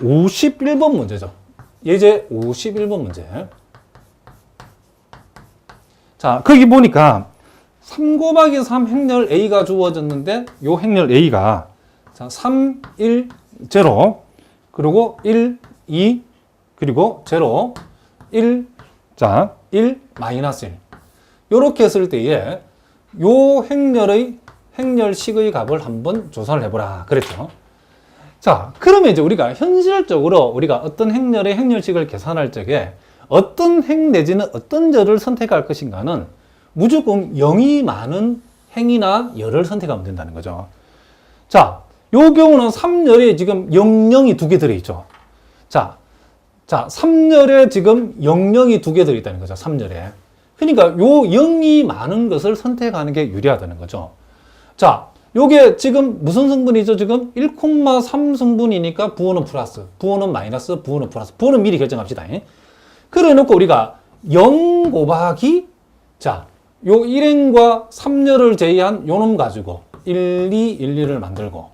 51번 문제죠. 예제 51번 문제. 자, 거기 보니까 3 곱하기 3 행렬 A가 주어졌는데 요 행렬 A가 자, 3, 1, 0 그리고 1, 2 그리고 0, 1, 자, 1, 마이너스 1 요렇게 했을 때에 요 행렬의 행렬식의 값을 한번 조사를 해보라 그랬죠. 자, 그러면 이제 우리가 현실적으로 우리가 어떤 행렬의 행렬식을 계산할 적에 어떤 행 내지는 어떤 열을 선택할 것인가는 무조건 0이 많은 행이나 열을 선택하면 된다는 거죠. 자, 요 경우는 3열에 지금 00이 2개 들어있죠. 자, 3열에 지금 00이 2개 들어있다는 거죠. 3열에. 그러니까 요 0이 많은 것을 선택하는 게 유리하다는 거죠. 자, 요게 지금 무슨 성분이죠? 지금 1,3 성분이니까 부호는 플러스, 부호는 마이너스, 부호는 플러스. 부호는 미리 결정합시다. 그래 놓고 우리가 0 곱하기 자, 요 1행과 3열을 제외한 요놈 가지고 1, 2, 1, 2를 만들고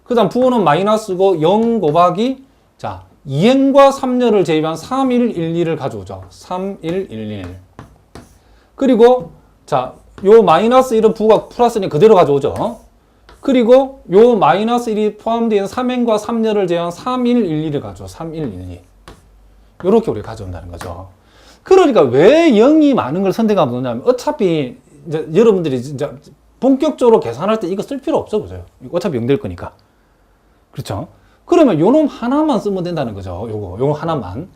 그 다음 부호는 마이너스고 0 곱하기 자, 2행과 3열을 제외한 3, 1, 1, 2를 가져오죠. 3, 1, 1, 1 그리고 자, 요 마이너스 1은 부호가 플러스니 그대로 가져오죠. 그리고 요 마이너스 1이 포함되어 있는 3행과 3열을 제외한 3, 1, 1, 2를 가져오. 3, 1, 1, 2 요렇게 우리가 가져온다는 거죠. 그러니까 왜 0이 많은 걸 선택하면 되냐면 어차피 이제 여러분들이 이제 본격적으로 계산할 때 이거 쓸 필요 없어 보세요. 어차피 0 될 거니까. 그렇죠? 그러면 요놈 하나만 쓰면 된다는 거죠. 요거 하나만.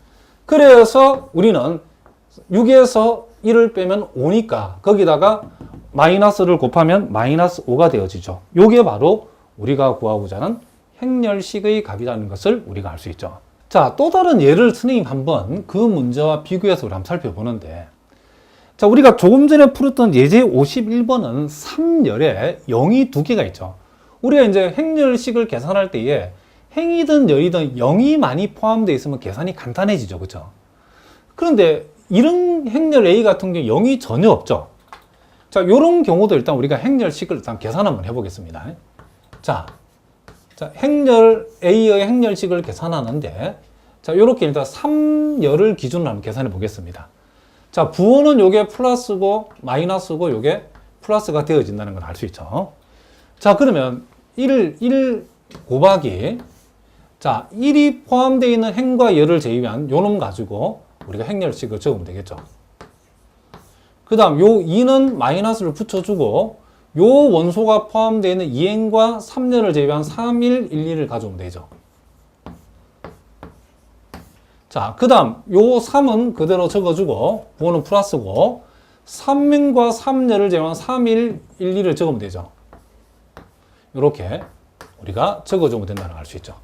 그래서 우리는 6에서 1을 빼면 5니까 거기다가 마이너스를 곱하면 마이너스 5가 되어지죠. 요게 바로 우리가 구하고자 하는 행렬식의 값이라는 것을 우리가 알 수 있죠. 자, 또 다른 예를 선생님 한번 그 문제와 비교해서 우리 한번 살펴보는데 자, 우리가 조금 전에 풀었던 예제 51번은 3열에 0이 2개가 있죠. 우리가 이제 행렬식을 계산할 때에 행이든 열이든 0이 많이 포함되어 있으면 계산이 간단해지죠. 그렇죠? 그런데 이런 행렬 A 같은 경우 0이 전혀 없죠. 자, 이런 경우도 일단 우리가 행렬식을 일단 계산 한번 해보겠습니다. 자, 행렬 A의 행렬식을 계산하는데 자, 이렇게 일단 3열을 기준으로 한번 계산해 보겠습니다. 자, 부호는 요게 플러스고 마이너스고 요게 플러스가 되어진다는 걸 알 수 있죠. 자, 그러면 1 곱하기 자, 1이 포함되어 있는 행과 열을 제외한 요놈 가지고 우리가 행렬식을 적으면 되겠죠. 그 다음 요 2는 마이너스를 붙여주고 요 원소가 포함되어 있는 2행과 3열을 제외한 3, 1, 1, 2를 가져오면 되죠. 자, 그 다음 요 3은 그대로 적어주고 부호는 플러스고 3행과 3열을 제외한 3, 1, 1, 2를 적으면 되죠. 이렇게 우리가 적어주면 된다는 걸 알 수 있죠.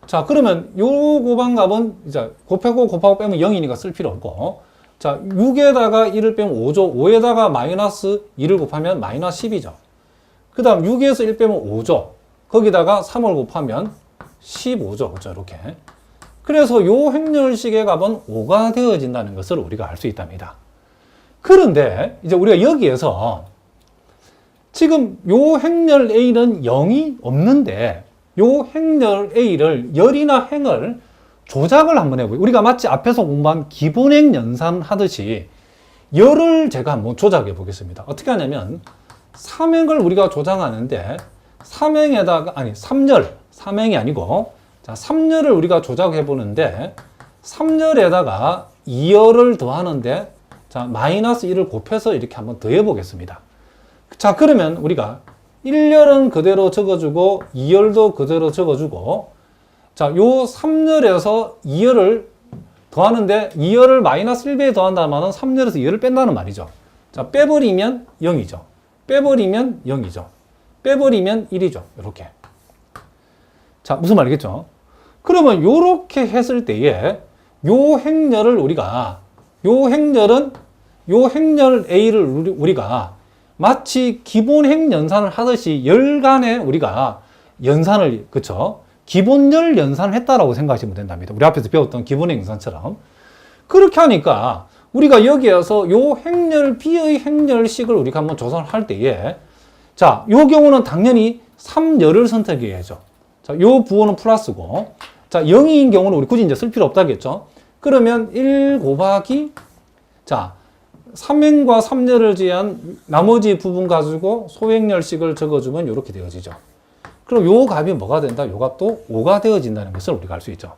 자, 그러면 요 곱한값은 이제 곱하고 빼면 0이니까 쓸 필요 없고 자, 6에다가 1을 빼면 5죠. 5에다가 마이너스 2를 곱하면 마이너스 10이죠. 그 다음 6에서 1 빼면 5죠. 거기다가 3을 곱하면 15죠. 그렇죠? 이렇게. 그래서 요 행렬식의 값은 5가 되어진다는 것을 우리가 알 수 있답니다. 그런데 이제 우리가 여기에서 지금 요 행렬 A는 0이 없는데 요 행렬 A를 열이나 행을 조작을 한번 해보요. 우리가 마치 앞에서 공부한 기본행 연산 하듯이 열을 제가 한번 조작해 보겠습니다. 어떻게 하냐면 3행을 우리가 조작하는데 3행에다가 아니 3행이 아니고 자, 3열을 우리가 조작해 보는데 3열에다가 2열을 더하는데 자, 마이너스 1을 곱해서 이렇게 한번 더해 보겠습니다. 자, 그러면 우리가 1열은 그대로 적어주고 2열도 그대로 적어주고 자, 요 3열에서 2열을 더하는데 2열을 마이너스 1배에 더한다면 3열에서 2열을 뺀다는 말이죠. 자, 빼버리면 0이죠. 빼버리면 0이죠. 빼버리면 1이죠. 이렇게. 자, 무슨 말이겠죠? 그러면 요렇게 했을 때에 요 행렬을 우리가 요 행렬 A를 우리가 마치 기본행 연산을 하듯이 열간에 우리가 연산을 그쵸? 기본열 연산을 했다라고 생각하시면 된답니다. 우리 앞에서 배웠던 기본행 연산처럼. 그렇게 하니까 우리가 여기에서 요 행렬 B의 행렬식을 우리가 한번 조사할 때에 자, 요 경우는 당연히 3열을 선택해야죠. 자, 요 부호는 플러스고 자, 0인 경우는 우리 굳이 이제 쓸 필요 없다겠죠. 그러면 1 곱하기, 자, 3행과 3열을 제한 나머지 부분 가지고 소행렬식을 적어주면 이렇게 되어지죠. 그럼 요 값이 뭐가 된다? 요 값도 5가 되어진다는 것을 우리가 알 수 있죠.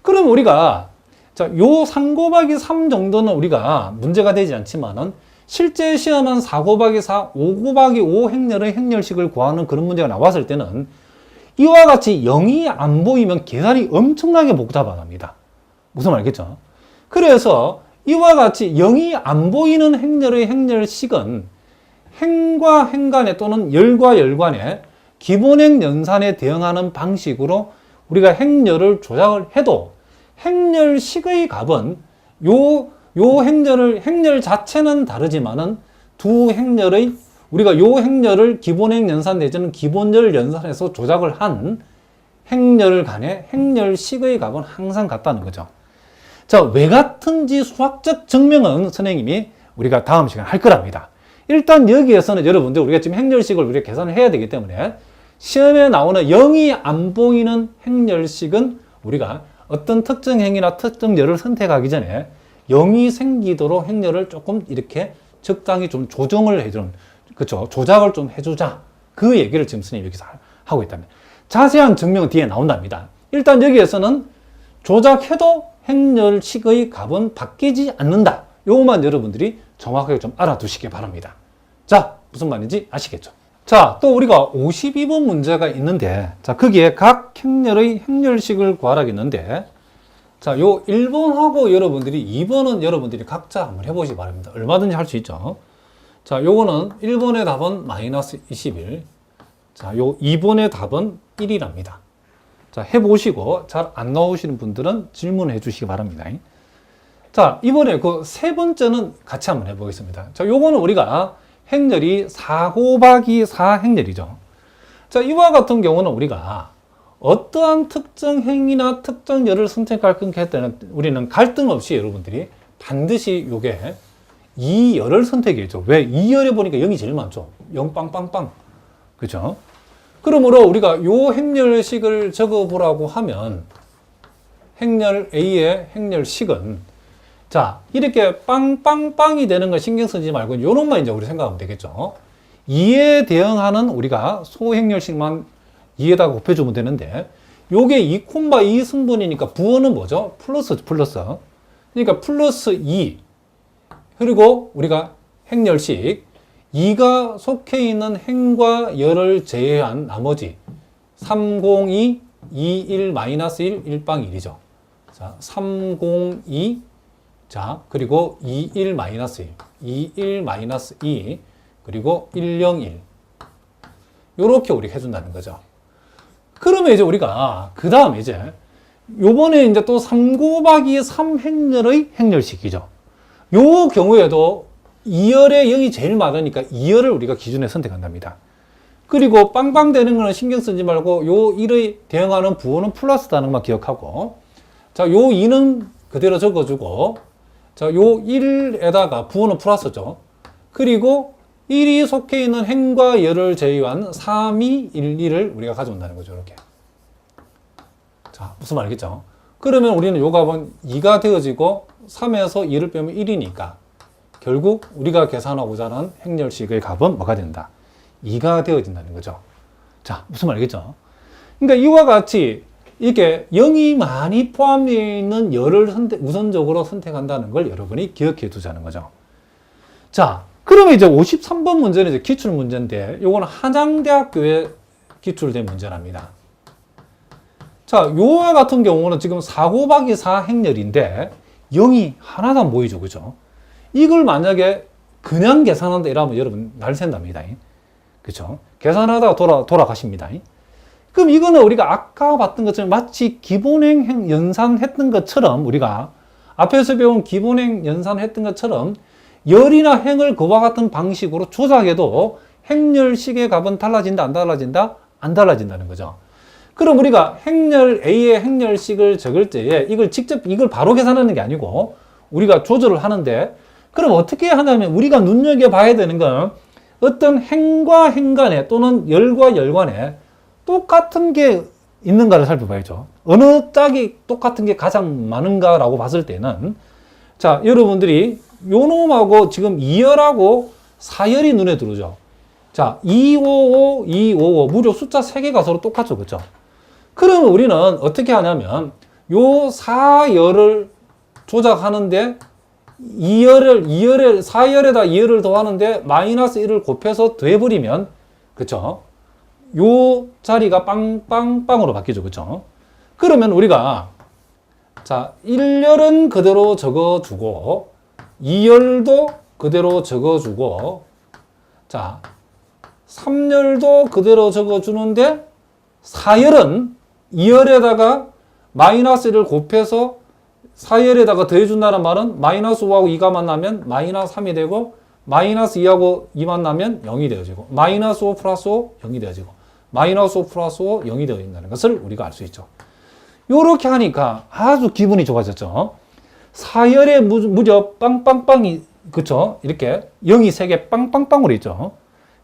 그럼 우리가, 자, 요 3 곱하기 3 정도는 우리가 문제가 되지 않지만은 실제 시험은 4 곱하기 4, 5 곱하기 5 행렬의 행렬식을 구하는 그런 문제가 나왔을 때는 이와 같이 0이 안 보이면 계산이 엄청나게 복잡합니다. 무슨 말이겠죠? 그래서 이와 같이 0이 안 보이는 행렬의 행렬식은 행과 행 간에 또는 열과 열 간에 기본행 연산에 대응하는 방식으로 우리가 행렬을 조작을 해도 행렬식의 값은 행렬 자체는 다르지만은 두 행렬의 우리가 요 행렬을 기본행 연산 내지는 기본열 연산에서 조작을 한 행렬 간의 행렬식의 값은 항상 같다는 거죠. 자, 왜 같은지 수학적 증명은 선생님이 우리가 다음 시간에 할 거랍니다. 일단 여기에서는 여러분들 우리가 지금 행렬식을 우리가 계산을 해야 되기 때문에 시험에 나오는 0이 안 보이는 행렬식은 우리가 어떤 특정 행위나 특정 열을 선택하기 전에 0이 생기도록 행렬을 조금 이렇게 적당히 좀 조정을 해주는, 그렇죠? 조작을 좀 해주자. 그 얘기를 지금 선생님이 여기서 하고 있답니다. 자세한 증명은 뒤에 나온답니다. 일단 여기에서는 조작해도 행렬식의 값은 바뀌지 않는다. 요것만 여러분들이 정확하게 좀 알아두시기 바랍니다. 자, 무슨 말인지 아시겠죠? 자, 또 우리가 52번 문제가 있는데, 자, 거기에 각 행렬의 행렬식을 구하라겠는데, 자, 요 1번하고 여러분들이 2번은 여러분들이 각자 한번 해보시기 바랍니다. 얼마든지 할 수 있죠. 자, 요거는 1번의 답은 마이너스 21. 자, 요 2번의 답은 1이랍니다. 자, 해보시고 잘 안 나오시는 분들은 질문해 주시기 바랍니다. 자, 이번에 그 세 번째는 같이 한번 해보겠습니다. 자, 요거는 우리가 행렬이 4 곱하기 4 행렬이죠. 자, 이와 같은 경우는 우리가 어떠한 특정 행위나 특정 열을 선택할 때는 우리는 갈등 없이 여러분들이 반드시 요게 이 열을 선택해야죠. 왜? 이 열에 보니까 0이 제일 많죠. 0 빵빵빵. 그죠? 그러므로 우리가 요 행렬식을 적어보라고 하면 행렬 A의 행렬식은 자, 이렇게 빵빵빵이 되는 걸 신경 쓰지 말고 요런만 이제 우리 생각하면 되겠죠. 2에 대응하는 우리가 소행렬식만 2에다가 곱해주면 되는데 요게 2,2 승분이니까 부호는 뭐죠? 플러스. 그러니까 플러스 2 그리고 우리가 행렬식 2가 속해 있는 행과 열을 제외한 나머지 302, 21, 마이너스 1, 1빵 1이죠. 자, 302, 자, 그리고 21 마이너스 1, 21 마이너스 2, 그리고 101. 요렇게 우리 해준다는 거죠. 그러면 이제 우리가, 그 다음에 이제, 요번에 이제 또 3 곱하기 3 행렬의 행렬식이죠. 요 경우에도 2열에 0이 제일 많으니까 2열을 우리가 기준에 선택한답니다. 그리고 빵빵 되는 거는 신경 쓰지 말고 요 1의 대응하는 부호는 플러스다는 것만 기억하고 자, 요 2는 그대로 적어주고 자, 요 1에다가 부호는 플러스죠. 그리고 1이 속해 있는 행과 열을 제외한 3, 2, 1, 2를 우리가 가져온다는 거죠. 이렇게. 자, 무슨 말이겠죠? 그러면 우리는 요 값은 2가 되어지고 3에서 2를 빼면 1이니까 결국 우리가 계산하고자 하는 행렬식의 값은 뭐가 된다? 2가 되어진다는 거죠. 자, 무슨 말이겠죠? 그러니까 이와 같이 이렇게 0이 많이 포함되어 있는 열을 우선적으로 선택한다는 걸 여러분이 기억해 두자는 거죠. 자, 그러면 이제 53번 문제는 이제 기출 문제인데 요거는 한양대학교에 기출된 문제랍니다. 자, 요와 같은 경우는 지금 4 곱하기 4 행렬인데 0이 하나도 안 보이죠. 그죠? 이걸 만약에 그냥 계산한다 이러면 여러분 날 샌답니다. 그렇죠? 계산하다가 돌아가십니다. 그럼 이거는 우리가 아까 봤던 것처럼 마치 기본행 연산했던 것처럼 우리가 앞에서 배운 기본행 연산했던 것처럼 열이나 행을 그와 같은 방식으로 조작해도 행렬식의 값은 달라진다, 안 달라진다? 안 달라진다는 거죠. 그럼 우리가 행렬 A의 행렬식을 적을 때에 이걸 직접 이걸 바로 계산하는 게 아니고 우리가 조절을 하는데 그럼 어떻게 하냐면 우리가 눈여겨봐야 되는 건 어떤 행과 행 간에 또는 열과 열 간에 똑같은 게 있는가를 살펴봐야죠. 어느 짝이 똑같은 게 가장 많은가라고 봤을 때는, 자, 여러분들이 요 놈하고 지금 2열하고 4열이 눈에 들어오죠. 자, 255, 255, 무려 숫자 3개가 서로 똑같죠. 그죠? 그러면 우리는 어떻게 하냐면, 요 4열을 조작하는데, 4열에다 2열을 더하는데, 마이너스 1을 곱해서 더해버리면, 그쵸? 요 자리가 빵빵빵으로 바뀌죠. 그쵸? 그러면 우리가, 자, 1열은 그대로 적어주고, 2열도 그대로 적어주고, 자, 3열도 그대로 적어주는데, 4열은 2열에다가 마이너스 1을 곱해서 4열에다가 더해준다는 말은 마이너스 5하고 2가 만나면 마이너스 3이 되고, 마이너스 2하고 2 만나면 0이 되어지고, 마이너스 5 플러스 5, 0이 되어지고, 마이너스 5 플러스 5, 0이 되어진다는 것을 우리가 알 수 있죠. 요렇게 하니까 아주 기분이 좋아졌죠. 4열에 무려 빵빵빵이, 그쵸? 이렇게 0이 3개 빵빵빵으로 있죠.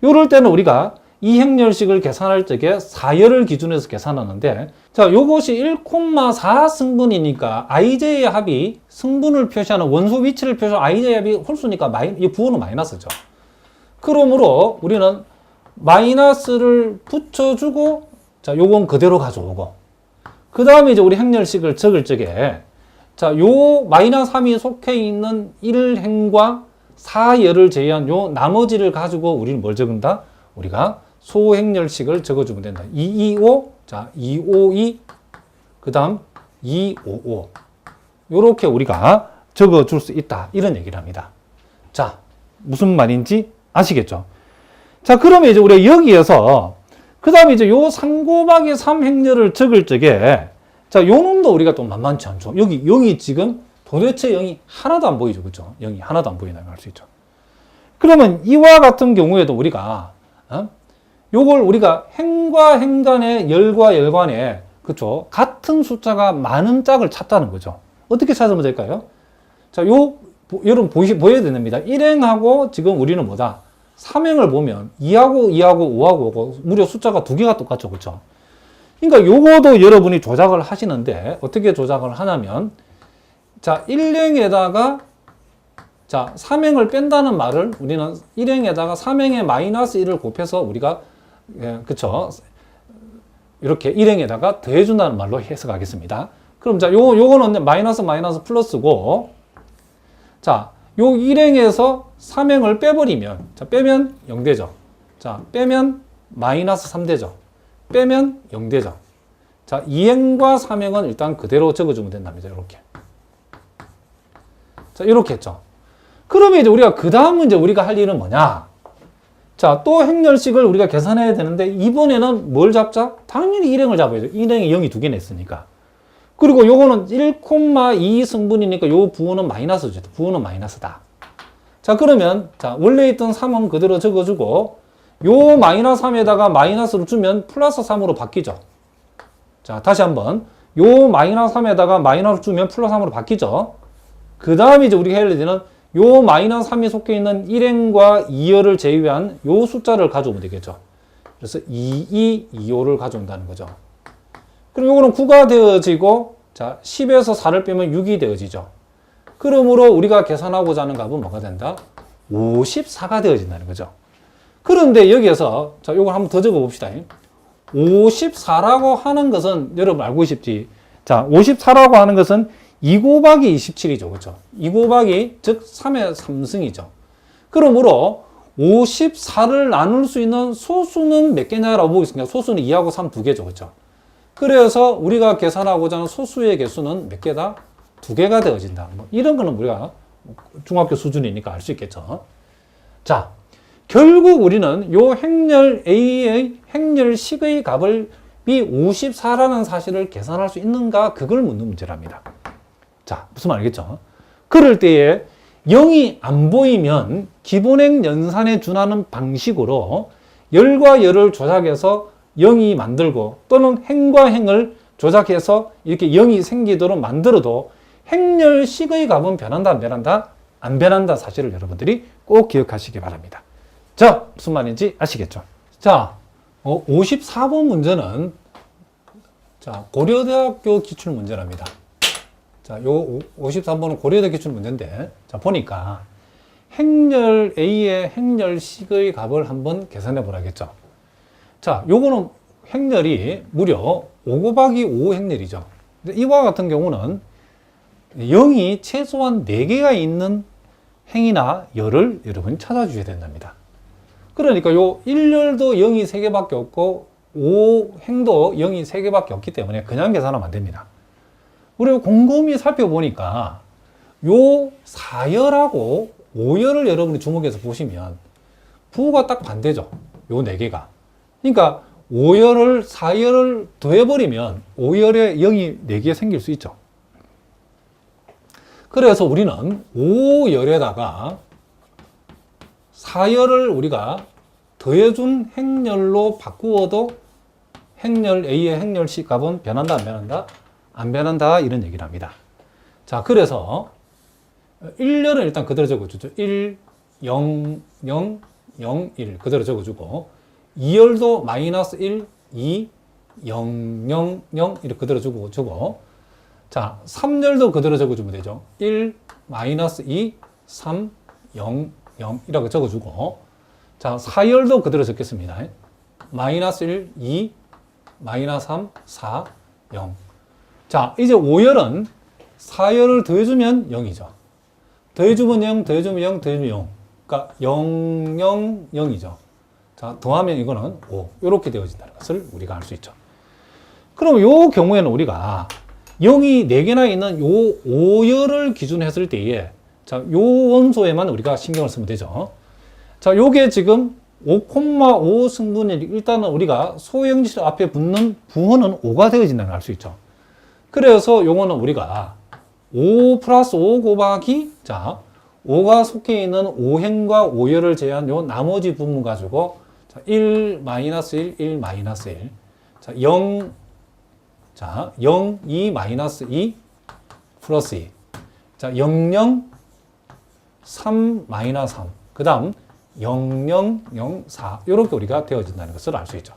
요럴 때는 우리가 이 행렬식을 계산할 적에 4열을 기준해서 계산하는데, 자, 요것이 1,4 승분이니까 ij의 합이 승분을 표시하는 원소 위치를 표시하는 ij의 합이 홀수니까 이 부호는 마이너스죠. 그러므로 우리는 마이너스를 붙여주고, 자, 요건 그대로 가져오고, 그 다음에 이제 우리 행렬식을 적을 적에, 자, 요 마이너스 3이 속해 있는 1행과 4열을 제외한 요 나머지를 가지고 우리는 뭘 적은다? 우리가 소행렬식을 적어주면 된다. 225, 자, 252, 그 다음 255. 요렇게 우리가 적어줄 수 있다. 이런 얘기를 합니다. 자, 무슨 말인지 아시겠죠? 자, 그러면 이제 우리가 여기에서, 그 다음에 이제 요 3 곱하기 3 행렬을 적을 적에, 자, 요 놈도 우리가 또 만만치 않죠. 여기 0이 지금 도대체 0이 하나도 안 보이죠. 그죠? 0이 하나도 안 보인다는 걸 알 수 있죠. 그러면 이와 같은 경우에도 우리가, 요걸 우리가 행과 행 간의 열과 열 간에, 그쵸? 같은 숫자가 많은 짝을 찾다는 거죠. 어떻게 찾으면 될까요? 자, 여러분 보여야 됩니다. 1행하고 지금 우리는 뭐다? 3행을 보면 2하고 2하고 5하고 5, 무려 숫자가 2개가 똑같죠. 그쵸? 그러니까 요거도 여러분이 조작을 하시는데, 어떻게 조작을 하냐면, 자, 1행에다가, 자, 3행을 뺀다는 말을 우리는 1행에다가 3행의 마이너스 1을 곱해서 우리가, 그쵸? 이렇게 1행에다가 더해준다는 말로 해석하겠습니다. 그럼 자, 요거는 마이너스 마이너스 플러스고, 자, 요 1행에서 3행을 빼버리면, 자, 빼면 0 되죠. 자, 빼면 마이너스 3 되죠. 빼면 0 되죠. 자, 2행과 3행은 일단 그대로 적어주면 된답니다. 이렇게. 자, 이렇게 했죠. 그러면 이제 우리가 그 다음 문제 우리가 할 일은 뭐냐? 자, 또 행렬식을 우리가 계산해야 되는데, 이번에는 뭘 잡자? 당연히 1행을 잡아야죠. 1행에 0이 2개나 있으니까. 그리고 요거는 1,2 승분이니까 요 부호는 마이너스죠. 부호는 마이너스다. 자, 그러면, 자, 원래 있던 3은 그대로 적어주고, 요 마이너스 3에다가 마이너스를 주면 플러스 3으로 바뀌죠. 자, 다시 한번. 요 마이너스 3에다가 마이너스를 주면 플러스 3으로 바뀌죠. 그 다음에 이제 우리가 해야 되는 요 마이너스 3이 속해 있는 1행과 2열을 제외한 요 숫자를 가져오면 되겠죠. 그래서 2225를 가져온다는 거죠. 그럼 요거는 9가 되어지고, 자, 10에서 4를 빼면 6이 되어지죠. 그러므로 우리가 계산하고자 하는 값은 뭐가 된다? 54가 되어진다는 거죠. 그런데 여기에서, 자, 요걸 한번 더 적어 봅시다. 54라고 하는 것은 여러분 알고 싶지. 자, 54라고 하는 것은 2 곱하기 27이죠. 그렇죠? 2 곱하기, 즉 3의 3승이죠. 그러므로 54를 나눌 수 있는 소수는 몇 개냐라고 보겠습니다. 소수는 2하고 3 두 개죠. 그렇죠? 그래서 우리가 계산하고자 하는 소수의 개수는 몇 개다? 2개가 되어진다. 뭐 이런 거는 우리가 중학교 수준이니까 알 수 있겠죠. 자, 결국 우리는 요 행렬 A의 행렬식의 값을 B54라는 사실을 계산할 수 있는가? 그걸 묻는 문제랍니다. 자, 무슨 말 알겠죠? 그럴 때에 0이 안 보이면 기본행 연산에 준하는 방식으로 열과 열을 조작해서 0이 만들고, 또는 행과 행을 조작해서 이렇게 0이 생기도록 만들어도 행렬식의 값은 변한다, 안 변한다? 안 변한다 사실을 여러분들이 꼭 기억하시기 바랍니다. 자, 무슨 말인지 아시겠죠? 자, 54번 문제는 자, 고려대학교 기출문제랍니다. 자, 요 53번은 고려대 기출문제인데, 자, 보니까 행렬 A의 행렬 C의 값을 한번 계산해 보라겠죠. 자, 요거는 행렬이 무려 5 곱하기 5 행렬이죠. 이와 같은 경우는 0이 최소한 4개가 있는 행이나 열을 여러분이 찾아주셔야 된답니다. 그러니까 요 1열도 0이 3개밖에 없고 5행도 0이 3개밖에 없기 때문에 그냥 계산하면 안 됩니다. 우리 곰곰이 살펴보니까 요 4열하고 5열을 여러분이 주목해서 보시면 부호가 딱 반대죠. 요 4개가. 그러니까 5열을 4열을 더해버리면 5열에 0이 4개 생길 수 있죠. 그래서 우리는 5열에다가 4열을 우리가 더해준 행렬로 바꾸어도 행렬 A의 행렬 C 값은 변한다, 안 변한다? 안 변한다, 이런 얘기를 합니다. 자, 그래서 1열은 일단 그대로 적어주죠. 1, 0, 0, 0, 1 그대로 적어주고 2열도 마이너스 1, 2, 0, 0, 0 이렇게 그대로 주고 자, 3열도 그대로 적어주면 되죠. 1, 마이너스 2, 3, 0, 0 이렇게 적어주고 자, 4열도 그대로 적겠습니다. 마이너스 1, 2, 마이너스 3, 4, 0 자, 이제 5열은 4열을 더해주면 0이죠. 더해주면 0, 더해주면 0, 더해주면 0 그러니까 0, 0, 0이죠. 자, 더하면 이거는 5 이렇게 되어진다는 것을 우리가 알 수 있죠. 그럼 이 경우에는 우리가 0이 4개나 있는 요 5열을 기준으로 했을 때에 자, 요 원소에만 우리가 신경을 쓰면 되죠. 자, 요게 지금 5,5 승분의 일단은 우리가 소형질 앞에 붙는 부호는 5가 되어진다는 걸 알 수 있죠. 그래서 요거는 우리가 5 플러스 5 곱하기 자, 5가 속해 있는 5행과 5열을 제외한 요 나머지 부분 가지고 자, 1 마이너스 1, 1 마이너스 1 자, 0 자, 0, 2 마이너스 2 플러스 2 자, 0, 0 3 마이너스 3 그 다음 0, 0, 0, 4 이렇게 우리가 되어진다는 것을 알 수 있죠.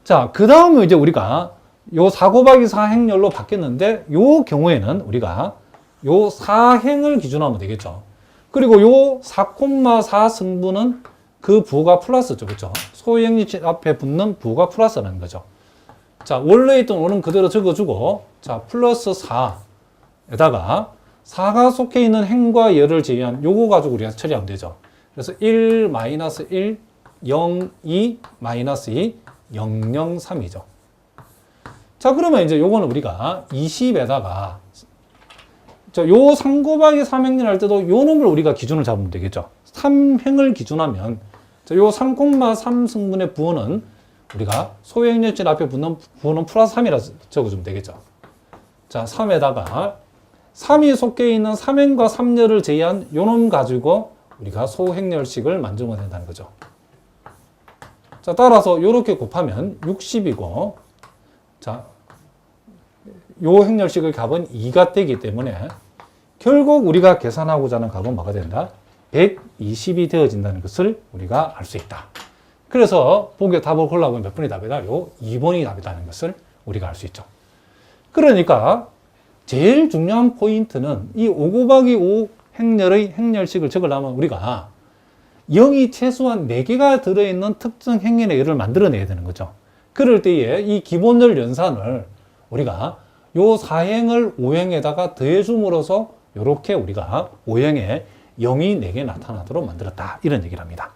자, 그 다음에 이제 우리가 요 4 곱하기 4 행렬로 바뀌었는데 요 경우에는 우리가 요 4행을 기준으로 하면 되겠죠. 그리고 요 4,4 승분은 그 부호가 플러스죠. 그렇죠? 소형질 앞에 붙는 부호가 플러스라는 거죠. 자, 원래 있던 5는 그대로 적어주고 자, 플러스 4에다가 4가 속해 있는 행과 열을 제외한 요거 가지고 우리가 처리하면 되죠. 그래서 1, 마이너스 1, 0, 2, 마이너스 2, 0, 0, 3이죠. 자, 그러면 이제 요거는 우리가 20에다가 자, 요 3 곱하기 3행렬 할 때도 요 놈을 우리가 기준을 잡으면 되겠죠. 3행을 기준하면 자, 요 3,3 승분의 부호는 우리가 소형열질 앞에 붙는 부호는 플러스 3이라 적어주면 되겠죠. 자, 3에다가 3이 속해 있는 3행과 3열을 제외한 요놈 가지고 우리가 소행렬식을 만들면 된다는 거죠. 자, 따라서 요렇게 곱하면 60이고 자, 요 행렬식의 값은 2가 되기 때문에 결국 우리가 계산하고자 하는 값은 뭐가 된다? 120이 되어진다는 것을 우리가 알 수 있다. 그래서 보기에 답을 골라보면 몇 번이 답이다? 요 2번이 답이다는 것을 우리가 알 수 있죠. 그러니까 제일 중요한 포인트는 이 5 곱하기 5 행렬의 행렬식을 적으려면 우리가 0이 최소한 4개가 들어있는 특정 행렬의 열을 만들어내야 되는 거죠. 그럴 때에 이 기본열 연산을 우리가 요 4행을 5행에다가 더해줌으로써 이렇게 우리가 5행에 0이 4개 나타나도록 만들었다. 이런 얘기를 합니다.